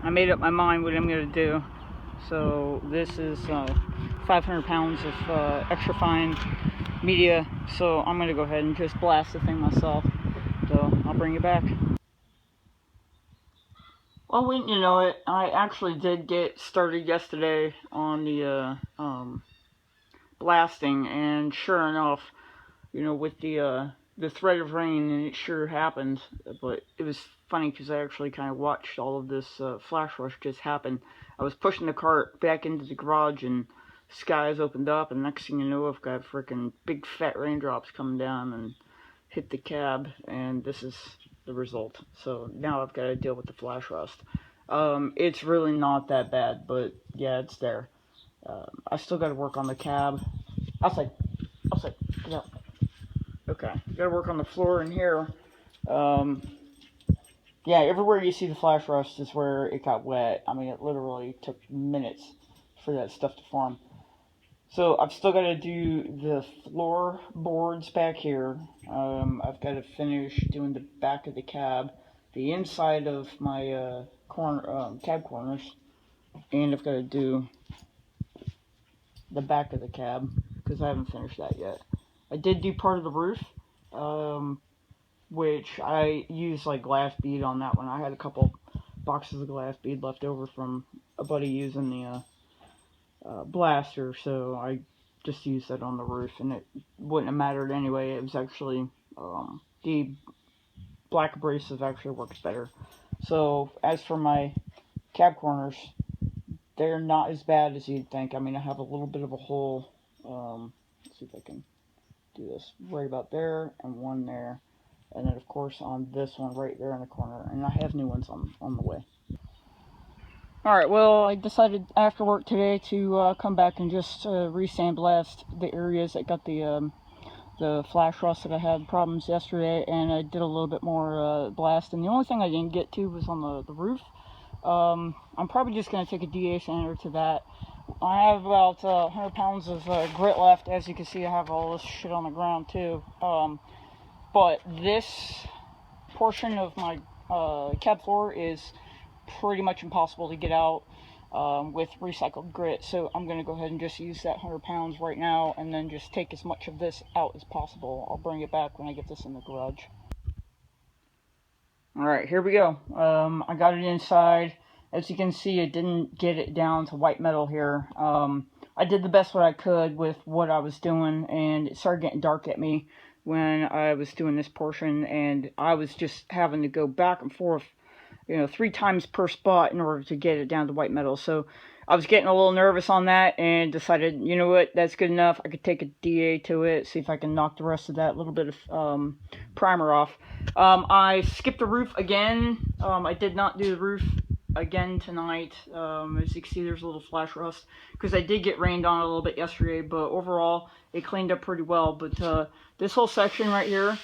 I made up my mind what I'm going to do. So this is 500 pounds of extra fine media. So I'm going to go ahead and just blast the thing myself. So I'll bring you back. Well, wouldn't you know it, I actually did get started yesterday on the blasting, and sure enough, you know, with the threat of rain, and it sure happened. But it was funny because I actually kind of watched all of this flash rush just happen. I was pushing the cart back into the garage, and skies opened up, and next thing you know, I've got freaking big fat raindrops coming down and hit the cab, and this is the result. So now I've got to deal with the flash rust. It's really not that bad, but yeah, it's there. I still got to work on the cab. Outside, outside, get out. Okay, gotta work on the floor in here. Um, yeah, everywhere you see the flash rust is where it got wet. I mean, it literally took minutes for that stuff to form. So I've still got to do the floorboards back here. I've got to finish doing the back of the cab, the inside of my cab corners, and I've got to do the back of the cab because I haven't finished that yet. I did do part of the roof, which I used like glass bead on that one. I had a couple boxes of glass bead left over from a buddy using the blaster, so I just used that on the roof, and it wouldn't have mattered anyway. It was actually the black abrasive actually works better. So as for my cab corners, they're not as bad as you'd think. I mean, I have a little bit of a hole. Let's see if I can do this right about there, and one there, and then of course on this one right there in the corner, and I have new ones on the way. Alright, well, I decided after work today to come back and just re-sandblast the areas that got the flash rust that I had problems yesterday, and I did a little bit more blast, and the only thing I didn't get to was on the roof. I'm probably just going to take a DA sander to that. I have about 100 pounds of grit left. As you can see, I have all this shit on the ground too. But this portion of my cab floor is pretty much impossible to get out with recycled grit, so I'm going to go ahead and just use that 100 pounds right now and then just take as much of this out as possible. I'll bring it back when I get this in the garage. Alright, here we go. I got it inside. As you can see, I didn't get it down to white metal here. I did the best what I could with what I was doing, and it started getting dark at me when I was doing this portion, and I was just having to go back and forth, you know, 3 times per spot in order to get it down to white metal. So I was getting a little nervous on that and decided, you know what, that's good enough. I could take a DA to it, see if I can knock the rest of that little bit of primer off. I skipped the roof again. I did not do the roof again tonight. As you can see, there's a little flash rust because I did get rained on a little bit yesterday, but overall it cleaned up pretty well. But this whole section right here,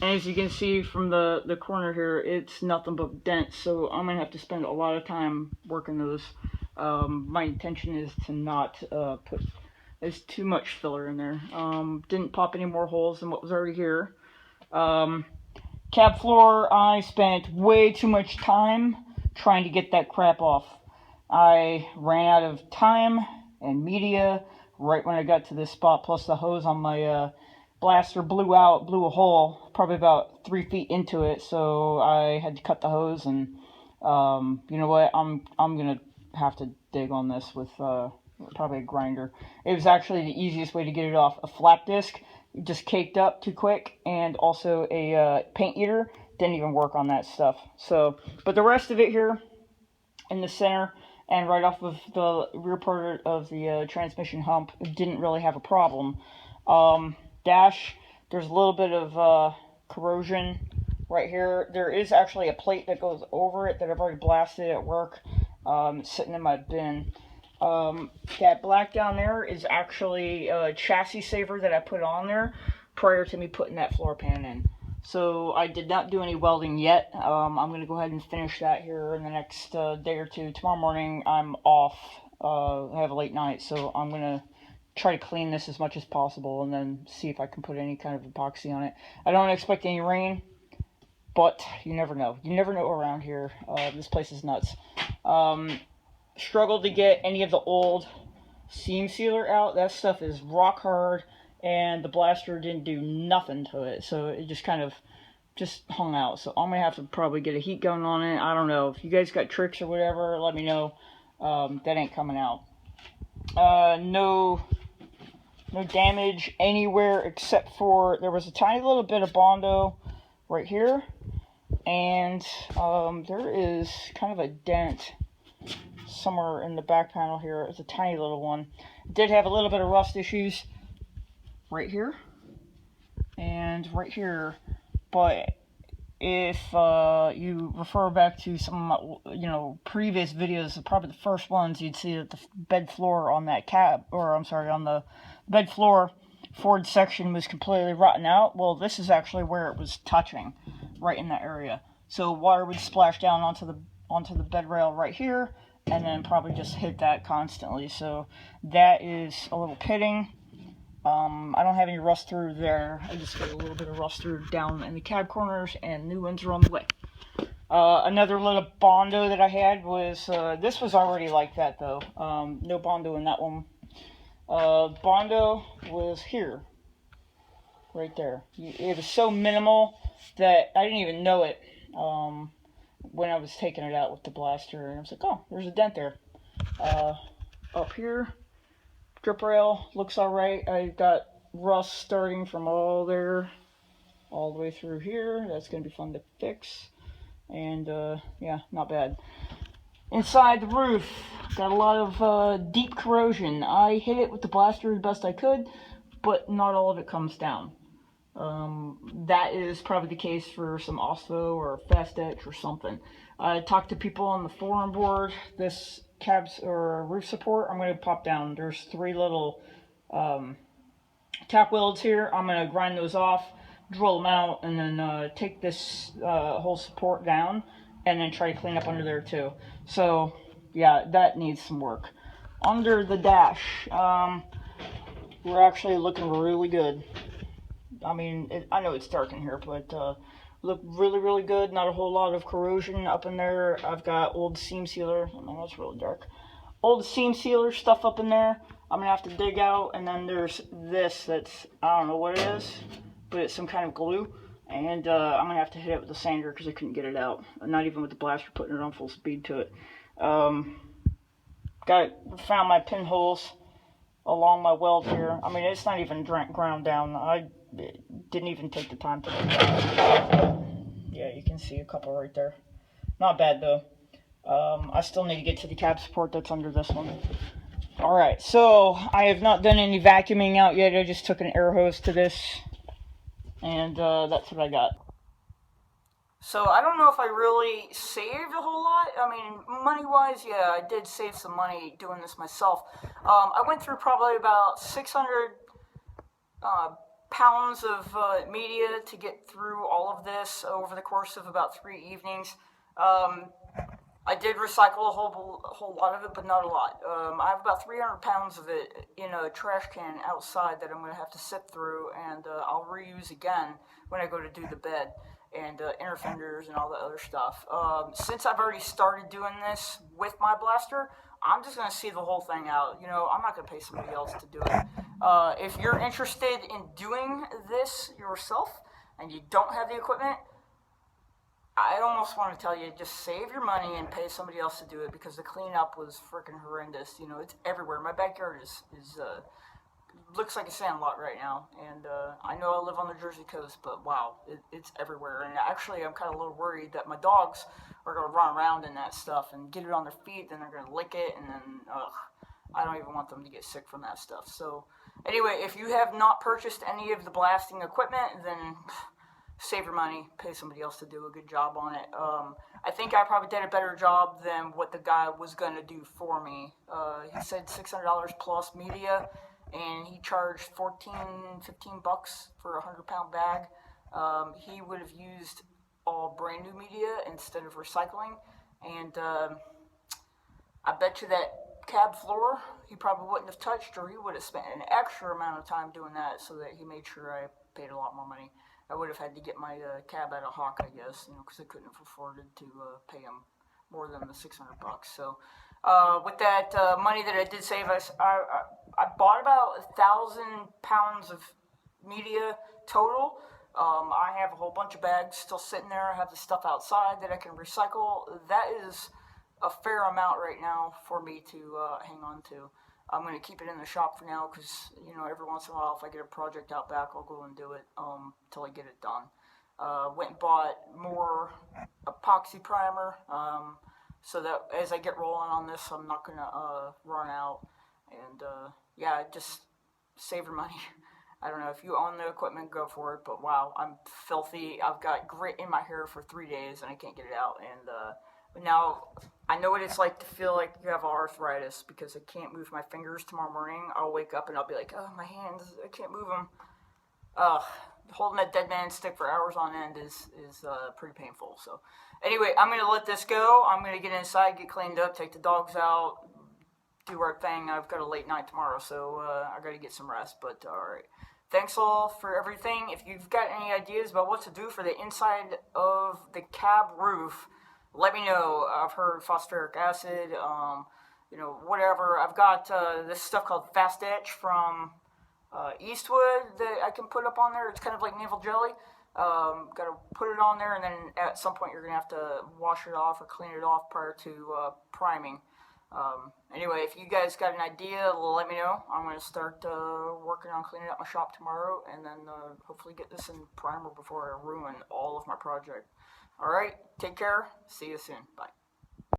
and as you can see from the corner here, it's nothing but dents, so I'm going to have to spend a lot of time working those. My intention is to not put there's too much filler in there. Didn't pop any more holes than what was already here. Cab floor, I spent way too much time trying to get that crap off. I ran out of time and media right when I got to this spot, plus the hose on my blaster blew a hole probably about 3 feet into it, so I had to cut the hose, and you know what, I'm gonna have to dig on this with probably a grinder. It was actually the easiest way to get it off. A flap disc just caked up too quick, and also a paint eater didn't even work on that stuff. So, but the rest of it here in the center and right off of the rear part of the transmission hump didn't really have a problem. Dash, there's a little bit of corrosion right here. There is actually a plate that goes over it that I've already blasted at work. It's sitting in my bin. That black down there is actually a chassis saver that I put on there prior to me putting that floor pan in. So I did not do any welding yet. I'm going to go ahead and finish that here in the next day or two. Tomorrow morning I'm off. I have a late night, so I'm going to try to clean this as much as possible and then see if I can put any kind of epoxy on it. I don't expect any rain, but you never know. You never know around here. This place is nuts. Struggled to get any of the old seam sealer out. That stuff is rock hard, and the blaster didn't do nothing to it, so it just kind of just hung out. So I'm gonna have to probably get a heat gun on it. I don't know. If you guys got tricks or whatever, let me know. That ain't coming out. No damage anywhere except for there was a tiny little bit of Bondo right here, and there is kind of a dent somewhere in the back panel here. It's a tiny little one. It did have a little bit of rust issues right here and right here, but if you refer back to some of my, previous videos, probably the first ones, you'd see that the bed floor on that cab, or I'm sorry, on the bed floor Ford section was completely rotten out. Well, this is actually where it was touching, right in that area. So water would splash down onto the bed rail right here, and then probably just hit that constantly. So that is a little pitting. I don't have any rust through there. I just got a little bit of rust through down in the cab corners, and new ones are on the way. Another little Bondo that I had was, this was already like that though. No Bondo in that one. Bondo was here. Right there. It was so minimal that I didn't even know it when I was taking it out with the blaster. And I was like, oh, there's a dent there. Up here. Drip rail looks alright. I got rust starting from all there, all the way through here. That's going to be fun to fix. And, yeah, not bad. Inside the roof, got a lot of deep corrosion. I hit it with the blaster the best I could, but not all of it comes down. That is probably the case for some OSFO or Fast Etch or something. I talked to people on the forum board. This cabs or roof support, I'm going to pop down. There's 3 little tack welds here. I'm going to grind those off, drill them out, and then take this whole support down, and then try to clean up under there too. So yeah, that needs some work. Under the dash, we're actually looking really good. I mean, I know it's dark in here, but look really, really good. Not a whole lot of corrosion up in there. I've got old seam sealer. I mean, that's really dark. Old seam sealer stuff up in there. I'm gonna have to dig out. And then there's this that's, I don't know what it is, but it's some kind of glue. And I'm gonna have to hit it with a sander because I couldn't get it out. Not even with the blaster putting it on full speed to it. Found my pinholes along my weld here. I mean, it's not even ground down. I didn't even take the time to do that. Yeah, you can see a couple right there. Not bad though. I still need to get to the cab support that's under this one. Alright, so I have not done any vacuuming out yet. I just took an air hose to this, and that's what I got. So I don't know if I really saved a whole lot. I mean, money-wise, yeah, I did save some money doing this myself. I went through probably about 600 pounds of media to get through all of this over the course of about 3 evenings. I did recycle a whole lot of it, but not a lot. I have about 300 pounds of it in a trash can outside that I'm going to have to sift through, and I'll reuse again when I go to do the bed and inner fenders and all the other stuff. Since I've already started doing this with my blaster, I'm just going to see the whole thing out. I'm not going to pay somebody else to do it. If you're interested in doing this yourself and you don't have the equipment, I almost want to tell you, just save your money and pay somebody else to do it, because the cleanup was freaking horrendous. It's everywhere. My backyard is looks like a sandlot right now, and I know I live on the Jersey coast, but wow, it's everywhere. And actually, I'm kind of a little worried that my dogs are going to run around in that stuff and get it on their feet, then they're going to lick it, and then, I don't even want them to get sick from that stuff. So, anyway, if you have not purchased any of the blasting equipment, then save your money, pay somebody else to do a good job on it. I think I probably did a better job than what the guy was going to do for me. He said $600 plus media, and he charged $15 for a 100-pound bag. He would have used all brand new media instead of recycling, and I bet you that cab floor he probably wouldn't have touched, or he would have spent an extra amount of time doing that, so that he made sure I paid a lot more money. I would have had to get my cab out of Hawk, I guess, because I couldn't have afforded to pay him more than the $600. So with that money that I did save, I bought about 1,000 pounds of media total. I have a whole bunch of bags still sitting there. I have the stuff outside that I can recycle. That is a fair amount right now for me to hang on to. I'm going to keep it in the shop for now because, every once in a while if I get a project out back, I'll go and do it till I get it done. Went and bought more epoxy primer so that as I get rolling on this, I'm not going to run out. And yeah, just saving money. I don't know, if you own the equipment, go for it, but wow, I'm filthy. I've got grit in my hair for 3 days and I can't get it out. And now I know what it's like to feel like you have arthritis because I can't move my fingers tomorrow morning. I'll wake up and I'll be like, oh, my hands, I can't move them. Holding that dead man stick for hours on end is pretty painful. So anyway, I'm going to let this go. I'm going to get inside, get cleaned up, take the dogs out, do our thing. I've got a late night tomorrow, so I got to get some rest, but all right. Thanks all for everything. If you've got any ideas about what to do for the inside of the cab roof, let me know. I've heard phosphoric acid, whatever. I've got this stuff called Fast Etch from Eastwood that I can put up on there. It's kind of like navel jelly. Got to put it on there, and then at some point you're going to have to wash it off or clean it off prior to priming. Anyway, if you guys got an idea, let me know. I'm going to start working on cleaning up my shop tomorrow, and then hopefully get this in primer before I ruin all of my project. Alright, take care. See you soon. Bye.